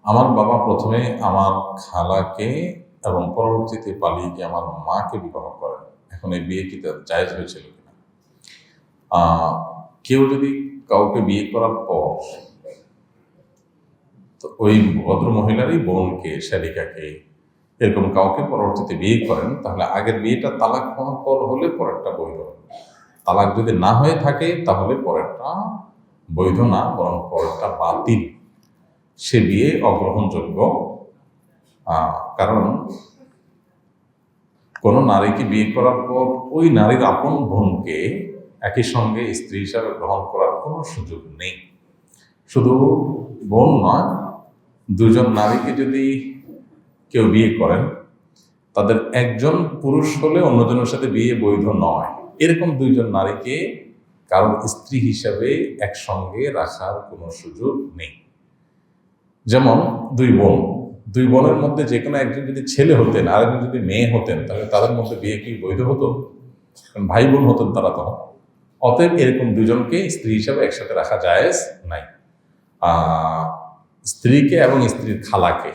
আমার বাবা প্রথমে আমার খালাকে এবং পরবর্তীতে পালিয়ে গিয়ে আমার মাকে বিবাহ করেন। এখন এই বিয়ে কি তার জায়েজ হয়েছিল কিনা? কেউ যদি কাউকে বিয়ে করার পর তো ওই ভদ্র মহিলারই বোনকে, শালিকাকে, এরকম কাউকে পরবর্তীতে বিয়ে করেন, তাহলে আগের বিয়েটা তালাক হওয়ার পর হলে পরেরটা বৈধ। তালাক যদি না হয়ে থাকে তাহলে পরেরটা বৈধ না, বরং পরেরটা বাতিল। সে বিয়ে অগ্রহণযোগ্য। কারণ কোনো নারীকে বিয়ে করার পর ওই নারীর আপন বোনকে একই সঙ্গে স্ত্রী হিসাবে গ্রহণ করার কোনো সুযোগ নেই। শুধু বোন নয়, দুজন নারীকে যদি কেউ বিয়ে করেন, তাদের একজন পুরুষ হলে অন্যজনের সাথে বিয়ে বৈধ নয়। এরকম দুইজন নারীকে কারণ স্ত্রী হিসাবে একসঙ্গে রাখার কোনো সুযোগ নেই। যেমন দুই বোনের মধ্যে যে কোনো একজন যদি ছেলে হতেন আর একজন যদি মেয়ে হতেন, তাহলে তাদের মধ্যে বিয়ে কি বৈধ হতো? কারণ ভাই বোন হতেন তারা তখন। অতএব এরকম দুজনকে স্ত্রী হিসাবে একসাথে রাখা জায়েজ নাই। স্ত্রীকে এবং স্ত্রীর খালাকে,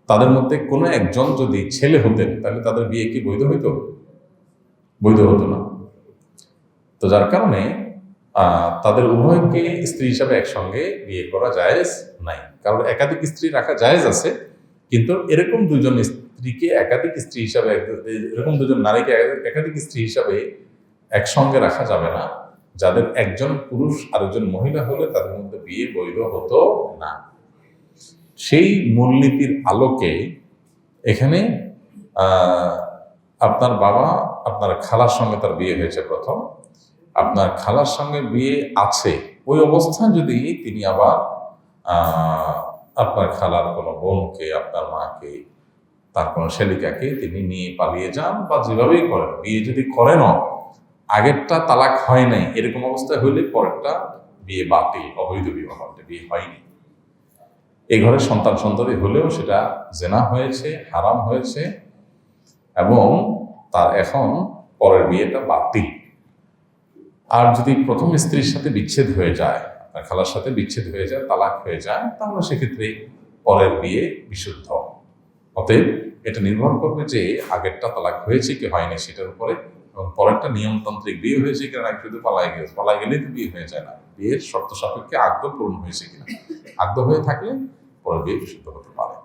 তাদের মধ্যে কোনো একজন যদি ছেলে হতেন, তাহলে তাদের বিয়ে কি বৈধ হইতো? বৈধ হতো না। তো যার কারণে তাদের উভয়কে স্ত্রী হিসাবে একসঙ্গে বিয়ে করা জায়েজ নাই। কারণ একাধিক স্ত্রী রাখা জায়েজ আছে, কিন্তু এরকম দুজন স্ত্রীকে একাধিক স্ত্রী হিসাবে, এরকম দুজন নারীকে একাধিক স্ত্রী হিসাবে একসঙ্গে রাখা যাবে না। যাদের একজন পুরুষ আর একজন মহিলা হলে তাদের মধ্যে বিয়ে বৈধ হতো না। সেই মূলনীতির আলোকে এখানে আপনার বাবা আপনার খালার সঙ্গে তার বিয়ে হয়েছে প্রথম, আপনার খালার সঙ্গে বিয়ে আছে, ওই অবস্থায় যদি তিনি আবার আপনার খালার কোনো বোনকে, আপনার মাকে, তার কোনো শালিকাকে তিনি নিয়ে পালিয়ে যান বা যেভাবেই করেন, বিয়ে যদি করেনও আগেরটা তালাক হয় নাই, এরকম অবস্থায় হইলে পরেরটা বিয়ে বাতিল, অবৈধ বিবাহ, বিয়ে হয়নি। এই ঘরে সন্তান হলেও সেটা জেনা হয়েছে, হারাম হয়েছে, এবং তার এখন পরের বিয়েটা বাতিল। আর যদি প্রথম স্ত্রীর সাথে বিচ্ছেদ হয়ে যায়, আপনার খালার সাথে বিচ্ছেদ হয়ে যায়, তালাক হয়ে যায়, তাহলে সেক্ষেত্রে পরের বিয়ে বিশুদ্ধ। অতএব এটা নির্ভর করবে যে আগেরটা তালাক হয়েছে কি হয়নি সেটার উপরে, এবং পরেরটা নিয়মতান্ত্রিক বিয়ে হয়েছে কিনা, নাকি শুধু পালাই গেলেই তো বিয়ে হয়ে যায় না। বিয়ের শর্ত সাপেক্ষে আগ্রহ পূরণ হয়েছে কিনা, আগ্রহ হয়ে থাকলে পরের বিয়ে বিশুদ্ধ হতে পারে।